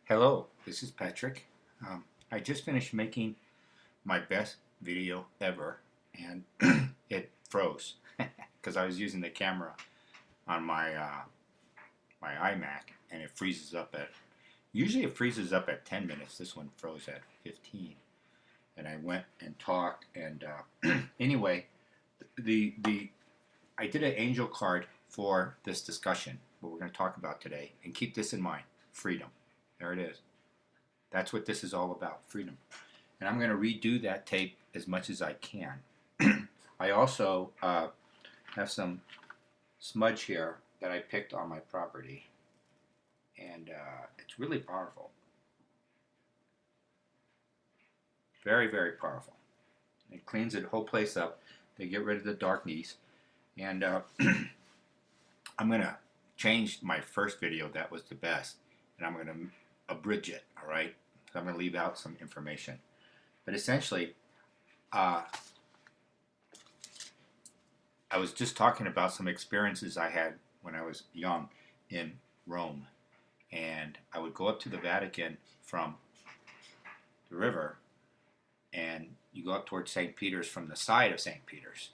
Hello, this is Patrick. I just finished making my best video ever, and it froze because I was using the camera on my iMac, and it freezes up at. Usually, it freezes up at 10 minutes. This one froze at 15, and I went and talked. And anyway, the I did an angel card for this discussion, what we're going to talk about today, and keep this in mind: freedom. There it is. That's what this is all about, freedom. And I'm going to redo that tape as much as I can. I also have some smudge here that I picked on my property, and it's really powerful. Very, very powerful. It cleans the whole place up. They get rid of the darkness, and I'm going to change my first video that was the best, and I'm going to abridge it, all right? So I'm going to leave out some information. But essentially, I was just talking about some experiences I had when I was young in Rome. And I would go up to the Vatican from the river, and you go up towards St. Peter's from the side of St. Peter's.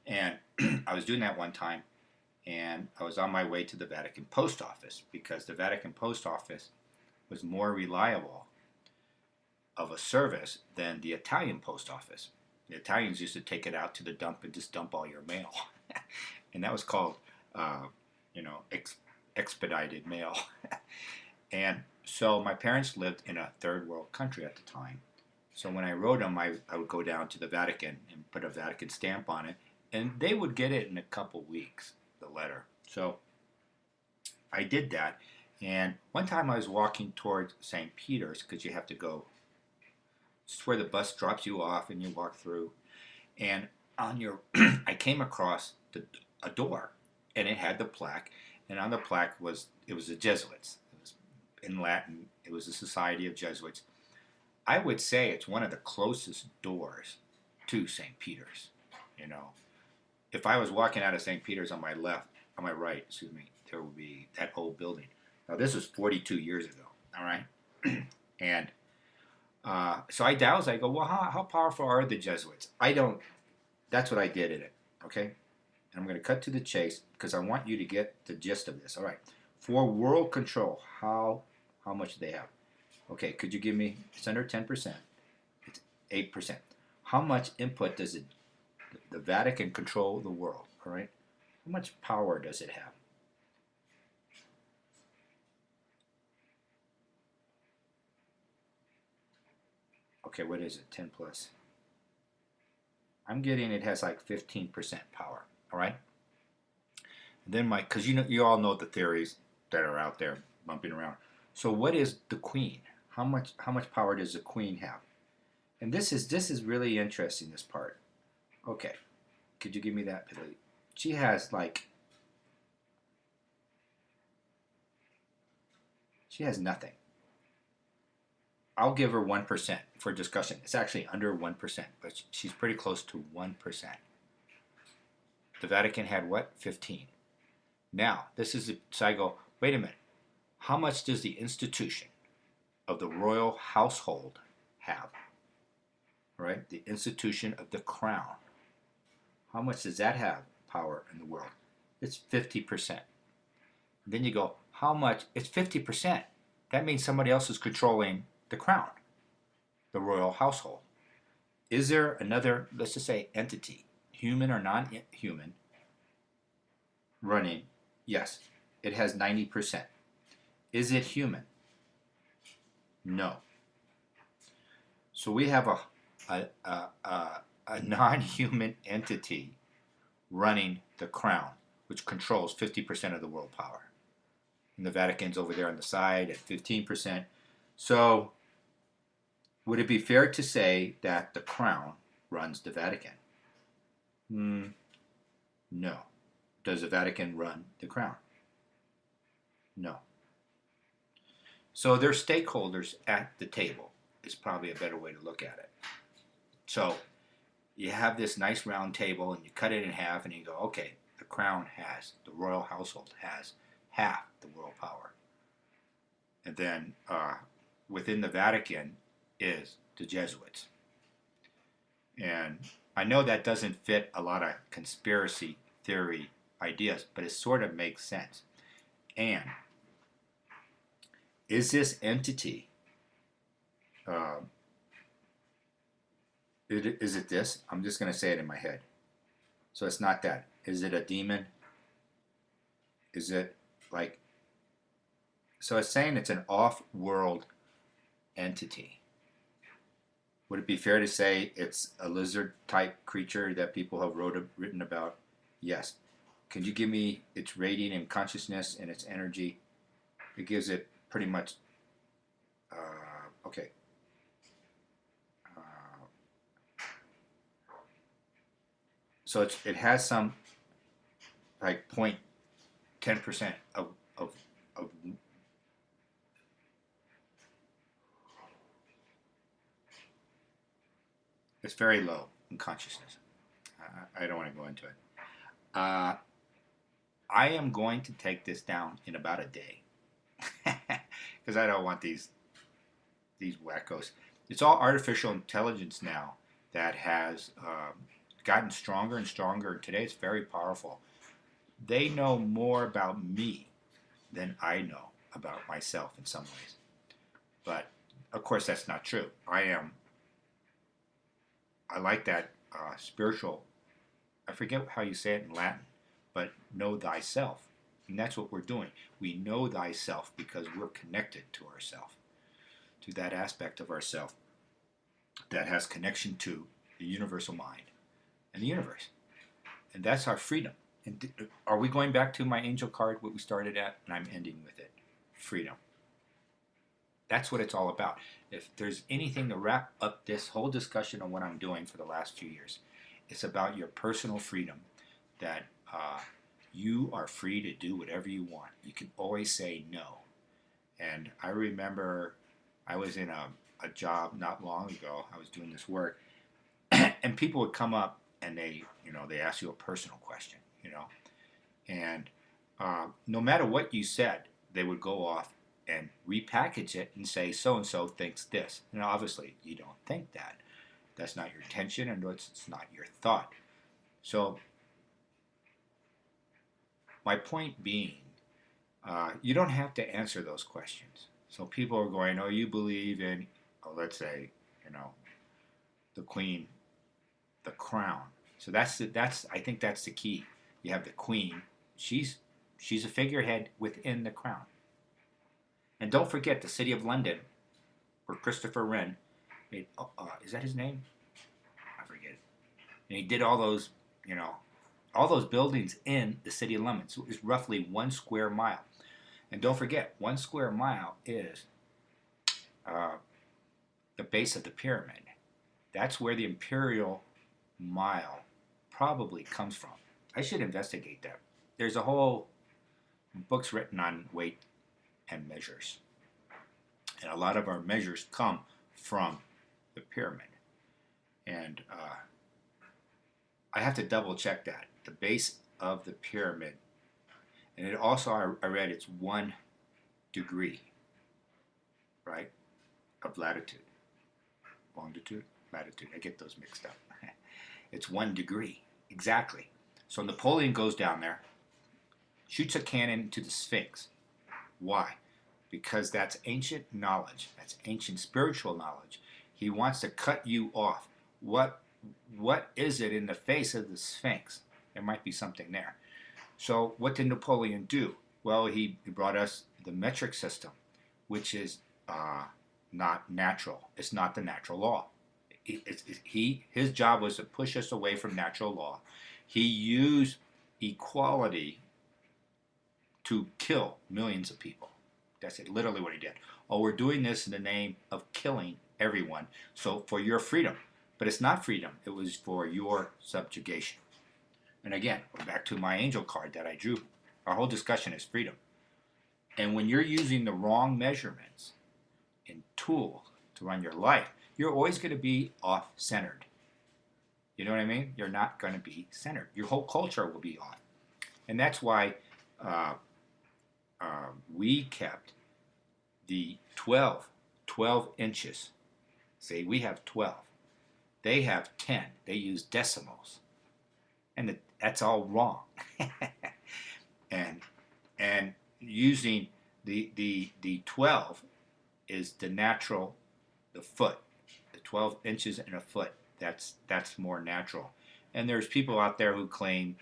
And I was doing that one time, and I was on my way to the Vatican post office because the Vatican post office was more reliable of a service than the Italian post office. The Italians used to take it out to the dump and just dump all your mail. And that was called, expedited mail. And so my parents lived in a third world country at the time. So when I wrote them, I would go down to the Vatican and put a Vatican stamp on it, and they would get it in a couple weeks, the letter. So I did that. And one time I was walking towards St. Peter's, because you have to go, it's where the bus drops you off and you walk through. And on your, I came across a door, and it had the plaque. And on the plaque it was the Jesuits. It was in Latin. It was the Society of Jesuits. I would say it's one of the closest doors to St. Peter's. If I was walking out of St. Peter's on my right, there would be that old building. Now, this was 42 years ago, all right? And so I douse. I go, well, how powerful are the Jesuits? That's what I did in it, okay? And I'm going to cut to the chase because I want you to get the gist of this. All right. For world control, how much do they have? Okay, could you give me, it's under 10%. It's 8%. How much input does the Vatican control the world, all right? How much power does it have? Okay, what is it? 10 plus. I'm getting it has like 15% power. All right. And then because you all know the theories that are out there bumping around. So what is the Queen? How much power does the Queen have? And this is really interesting. This part. Okay. Could you give me that, Billy? She has she has nothing. I'll give her 1% for discussion. It's actually under 1%, but she's pretty close to 1%. The Vatican had what? 15. Now, so I go, wait a minute. How much does the institution of the royal household have? Right? The institution of the crown. How much does that have power in the world? It's 50%. Then you go, how much? It's 50%. That means somebody else is controlling the crown, the royal household. Is there another, let's just say, entity, human or non-human, running? Yes, it has 90%. Is it human? No. So we have a non-human entity running the crown, which controls 50% of the world power. And the Vatican's over there on the side at 15%. So would it be fair to say that the crown runs the Vatican? No. Does the Vatican run the crown? No. So they're stakeholders at the table is probably a better way to look at it. So you have this nice round table and you cut it in half and you go, okay, the royal household has half the world power. and then within the Vatican is the Jesuits. And I know that doesn't fit a lot of conspiracy theory ideas, but it sort of makes sense. And is this entity, uh, is it this? I'm just going to say it in my head. So it's not that. Is it a demon? Is it like, so it's saying it's an off-world entity. Would it be fair to say it's a lizard-type creature that people have written about? Yes. Could you give me its rating and consciousness and its energy? It gives it pretty much, okay. So it has some, like, 0.10% of it's very low in consciousness. I don't want to go into it. I am going to take this down in about a day because I don't want these wackos. It's all artificial intelligence now that has gotten stronger and stronger. Today it's very powerful. They know more about me than I know about myself in some ways. But of course that's not true. I like that spiritual, I forget how you say it in Latin, but know thyself. And that's what we're doing. We know thyself because we're connected to ourself, to that aspect of ourself that has connection to the universal mind and the universe. And that's our freedom. And are we going back to my angel card, what we started at? And I'm ending with it. Freedom. That's what it's all about. If there's anything to wrap up this whole discussion on what I'm doing for the last few years, it's about your personal freedom, that you are free to do whatever you want. You can always say no. And I remember I was in a job not long ago. I was doing this work, and people would come up and they ask you a personal question, and no matter what you said, they would go off and repackage it and say so and so thinks this. And obviously, you don't think that. That's not your intention, and it's not your thought. So, my point being, you don't have to answer those questions. So people are going, "Oh, you believe in, let's say, the queen, the crown." So that's I think that's the key. You have the queen. She's a figurehead within the crown. And don't forget the city of London, where Christopher Wren made. Is that his name? I forget it. And he did all those buildings in the city of London. So it's roughly 1 square mile. And don't forget, 1 square mile is the base of the pyramid. That's where the imperial mile probably comes from. I should investigate that. There's a whole books written on weight and measures. And a lot of our measures come from the pyramid. And I have to double check that. The base of the pyramid. And it also, I read it's 1 degree, right, of latitude. Longitude? Latitude. I get those mixed up. It's 1 degree. Exactly. So Napoleon goes down there, shoots a cannon into the Sphinx. Why? Because that's ancient knowledge. That's ancient spiritual knowledge. He wants to cut you off. What is it in the face of the Sphinx? There might be something there. So what did Napoleon do? Well, he brought us the metric system, which is not natural. It's not the natural law. His job was to push us away from natural law. He used equality to kill millions of people. That's literally what he did. Oh, we're doing this in the name of killing everyone. So for your freedom. But it's not freedom. It was for your subjugation. And again, back to my angel card that I drew. Our whole discussion is freedom. And when you're using the wrong measurements and tools to run your life, you're always going to be off-centered. You know what I mean? You're not going to be centered. Your whole culture will be off. And that's why we kept the 12 inches. Say we have 12. They have 10. They use decimals. And that's all wrong. and and using the 12 is the natural, the foot, the 12 inches in a foot. That's more natural. And there's people out there who claim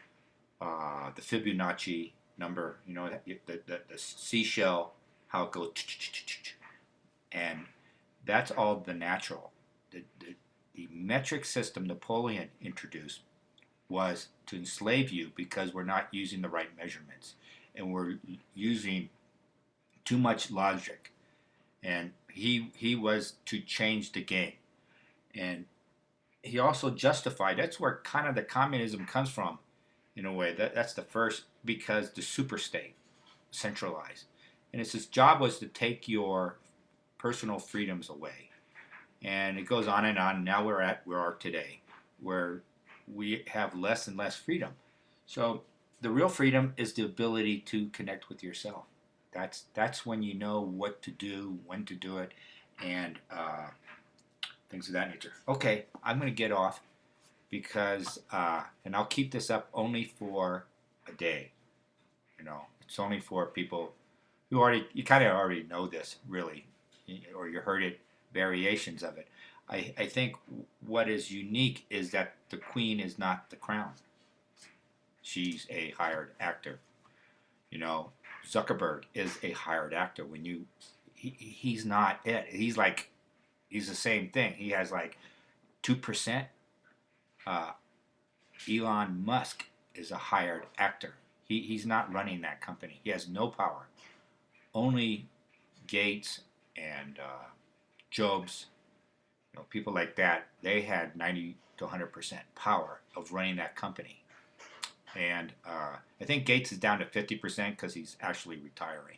the Fibonacci number, the seashell, how it goes, and that's all the natural. The metric system Napoleon introduced was to enslave you because we're not using the right measurements and we're using too much logic. And he was to change the game. And he also justified, that's where kind of the communism comes from in a way. That's the first, because the superstate centralized. And it's his job was to take your personal freedoms away. And it goes on and on. Now we're at where we are today, where we have less and less freedom. So the real freedom is the ability to connect with yourself. That's when you know what to do, when to do it, and things of that nature. Okay, I'm going to get off because, and I'll keep this up only for a day. It's only for people who you kind of already know this, really, or you heard it, variations of it. I think what is unique is that the queen is not the crown. She's a hired actor. Zuckerberg is a hired actor. He's not it. He's the same thing. He has like 2%. Elon Musk is a hired actor. He's not running that company. He has no power. Only Gates and Jobs, people like that, they had 90 to 100% power of running that company. And I think Gates is down to 50% because he's actually retiring.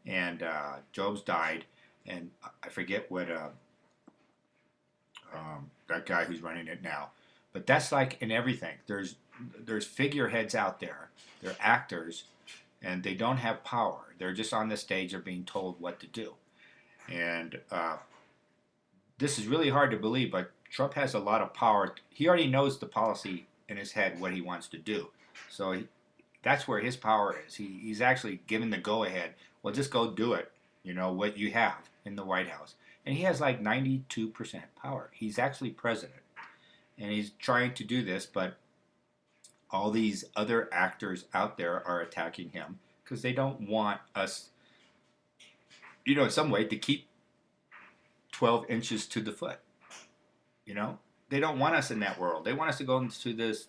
And Jobs died, and I forget what that guy who's running it now. But that's like in everything. There's figureheads out there. They're actors, and they don't have power. They're just on the stage. They're being told what to do. And this is really hard to believe, but Trump has a lot of power. He already knows the policy in his head, what he wants to do. So that's where his power is. He's actually given the go-ahead. Well, just go do it, what you have in the White House. And he has like 92% power. He's actually president. And he's trying to do this, but all these other actors out there are attacking him because they don't want us, in some way, to keep 12 inches to the foot. They don't want us in that world. They want us to go into this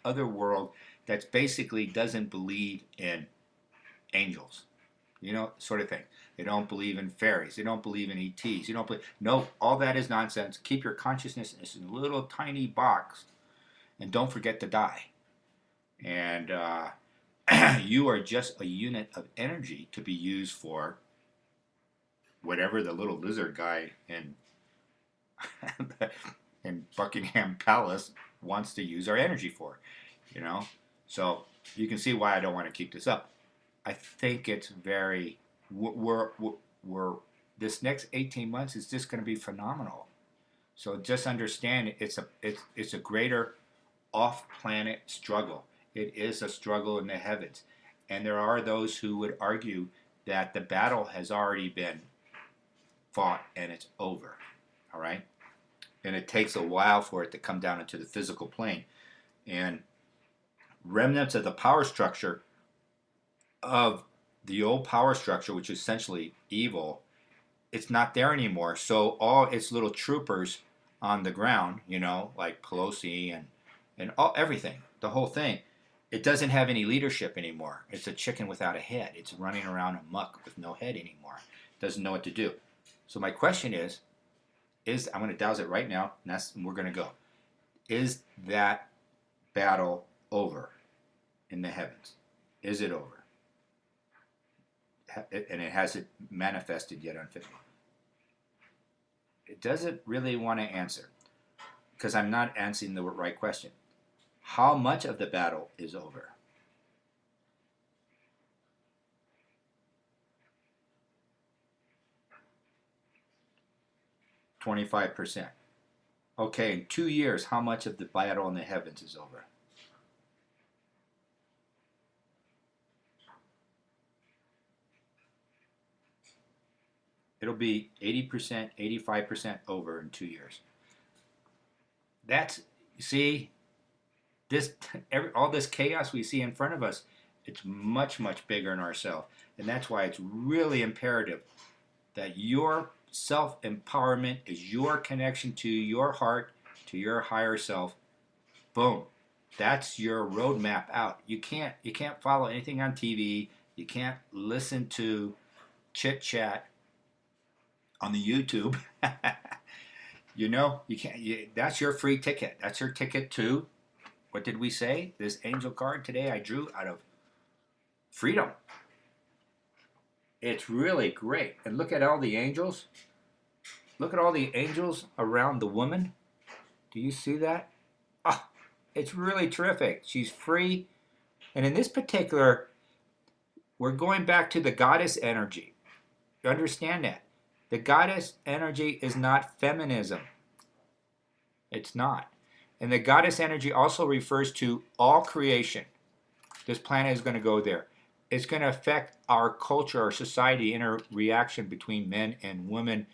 other world that basically doesn't believe in angels, sort of thing. They don't believe in fairies. They don't believe in ETs. No, all that is nonsense. Keep your consciousness in this little tiny box, and don't forget to die. And you are just a unit of energy to be used for whatever the little lizard guy in Buckingham Palace wants to use our energy for, So you can see why I don't want to keep this up. I think it's very, we're this next 18 months is just going to be phenomenal. So just understand it's a greater off-planet struggle. It is a struggle in the heavens. And there are those who would argue that the battle has already been fought and it's over. All right? And it takes a while for it to come down into the physical plane. And remnants of the power structure of the old power structure, which is essentially evil, it's not there anymore. So all its little troopers on the ground, like Pelosi and everything, the whole thing, it doesn't have any leadership anymore. It's a chicken without a head. It's running around amok with no head anymore. It doesn't know what to do. So my question is I'm going to douse it right now, and we're going to go. Is that battle over in the heavens? Is it over? And it hasn't manifested yet on physical. It doesn't really want to answer because I'm not answering the right question. How much of the battle is over? 25%. Okay, in 2 years, how much of the battle in the heavens is over? It'll be 80%, 85% over in 2 years. That's, you see, this all this chaos we see in front of us, it's much, much bigger in ourselves. And that's why it's really imperative that your self-empowerment is your connection to your heart, to your higher self. Boom. That's your roadmap out. You can't follow anything on TV. You can't listen to chit chat on the YouTube. You can't. That's your free ticket. That's your ticket to, what did we say? This angel card today I drew out of freedom. It's really great. And look at all the angels. Look at all the angels around the woman. Do you see that? Ah, it's really terrific. She's free. And in this particular, we're going back to the goddess energy. You understand that? The goddess energy is not feminism. It's not. And the goddess energy also refers to all creation. This planet is going to go there. It's going to affect our culture, our society, interaction between men and women.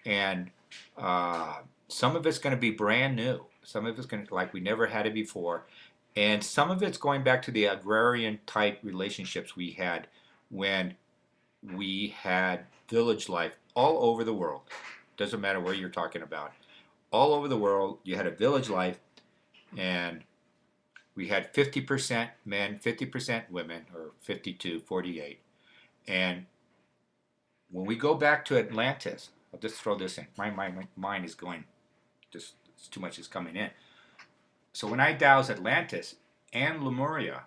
And some of it's going to be brand new. Some of it's going to, like we never had it before. And some of it's going back to the agrarian type relationships we had when we had village life all over the world. Doesn't matter where you're talking about. All over the world, you had a village life, and we had 50% men, 50% women, or 52, 48. And when we go back to Atlantis, I'll just throw this in. My mind is going, just too much is coming in. So when I douse Atlantis and Lemuria,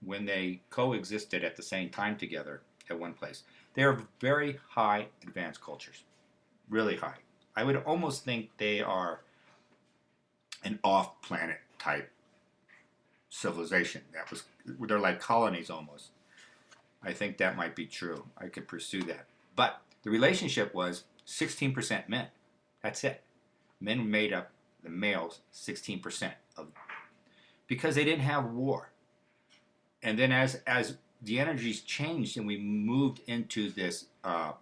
when they coexisted at the same time together at one place, they're very high advanced cultures, really high. I would almost think they are an off-planet type civilization. They're like colonies almost. I think that might be true. I could pursue that. But the relationship was 16% men. That's it. Men made up, the males, 16% of, because they didn't have war. And then as the energies changed and we moved into this of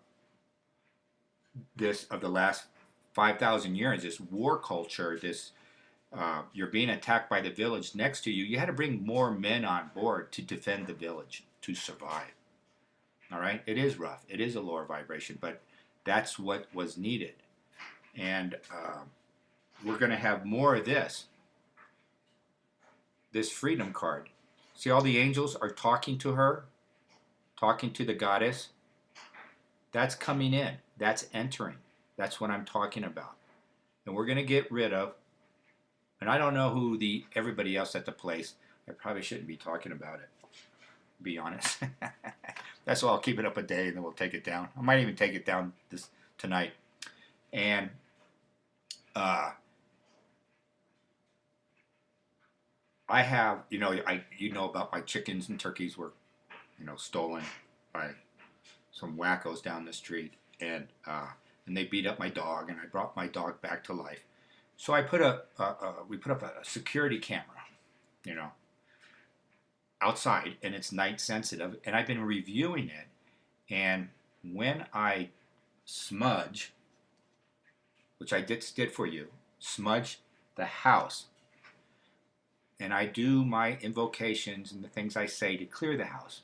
the last 5,000 years, this war culture, this you're being attacked by the village next to you, you had to bring more men on board to defend the village, to survive. All right? It is rough. It is a lower vibration, but that's what was needed. And we're going to have more of this freedom card. See, all the angels are talking to her, talking to the goddess. That's coming in. That's entering. That's what I'm talking about. And we're going to get rid of, and I don't know who everybody else at the place, I probably shouldn't be talking about it, to be honest. That's why I'll keep it up a day and then we'll take it down. I might even take it down tonight. And I have, you know about my chickens and turkeys were, stolen by some wackos down the street, and they beat up my dog, and I brought my dog back to life. So I we put up a security camera, outside, and it's night sensitive, and I've been reviewing it, and when I smudge, which I did for you, smudge the house, and I do my invocations and the things I say to clear the house,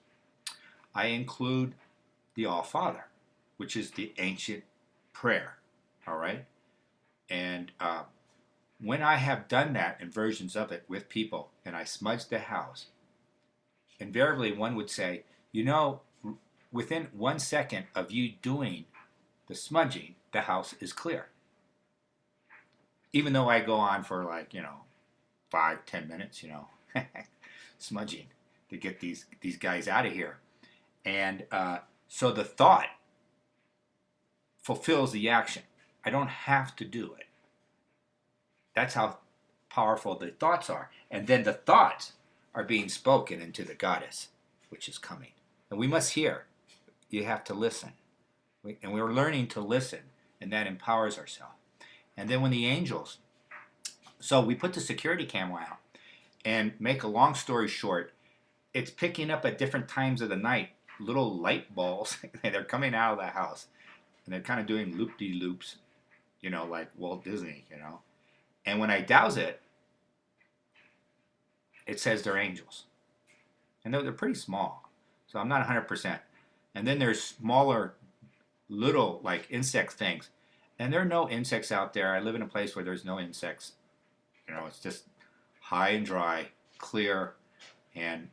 I include the All-Father, which is the ancient prayer, all right? And when I have done that in versions of it with people, and I smudge the house, invariably one would say, within 1 second of you doing the smudging, the house is clear. Even though I go on for 5-10 minutes, smudging to get these guys out of here. And so the thought fulfills the action. I don't have to do it. That's how powerful the thoughts are. And then the thoughts are being spoken into the goddess, which is coming. And we must hear. You have to listen. And we're learning to listen, and that empowers ourselves. And then when the angels, so we put the security camera out, and make a long story short, it's picking up at different times of the night little light balls, and they're coming out of the house, and they're kind of doing loop-de-loops, like Walt Disney, And when I douse it, it says they're angels, and they're pretty small, so I'm not 100%. And then there's smaller, little like insect things, and there are no insects out there. I live in a place where there's no insects. It's just high and dry, clear, and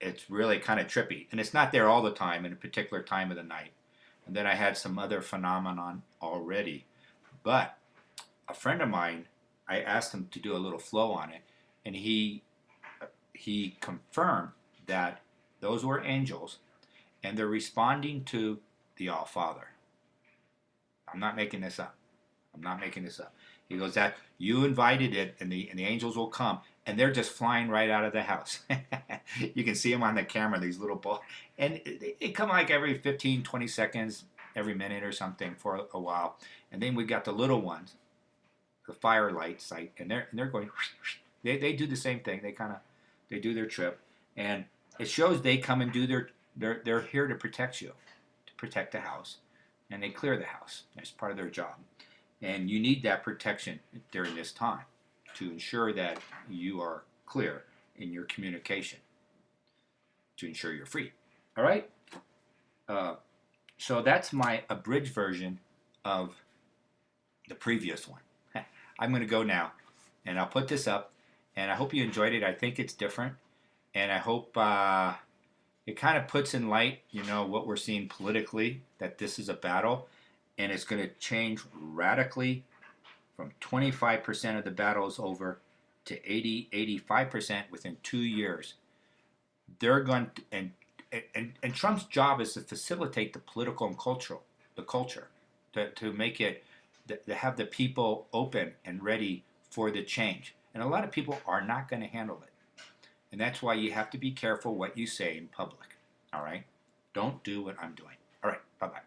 it's really kind of trippy. And it's not there all the time in a particular time of the night. And then I had some other phenomenon already. But a friend of mine, I asked him to do a little flow on it, and he confirmed that those were angels, and they're responding to the All Father. I'm not making this up. I'm not making this up. He goes, that you invited it, and the angels will come, and they're just flying right out of the house. You can see them on the camera, these little balls. And they come like every 15, 20 seconds, every minute or something for a while. And then we got the little ones, the firelight sight, and they're going, they do the same thing. They do their trip. And it shows they come and do they're here to protect you, to protect the house. And they clear the house. That's part of their job. And you need that protection during this time to ensure that you are clear in your communication, to ensure you're free. All right? So that's my abridged version of the previous one. I'm going to go now, and I'll put this up, and I hope you enjoyed it. I think it's different, and I hope it kind of puts in light, what we're seeing politically, that this is a battle, and it's going to change radically from 25% of the battle is over to 85% within 2 years. They're going to, and Trump's job is to facilitate the political and the culture, to make it, to have the people open and ready for the change. And a lot of people are not going to handle it. And that's why you have to be careful what you say in public. All right? Don't do what I'm doing. All right. Bye-bye.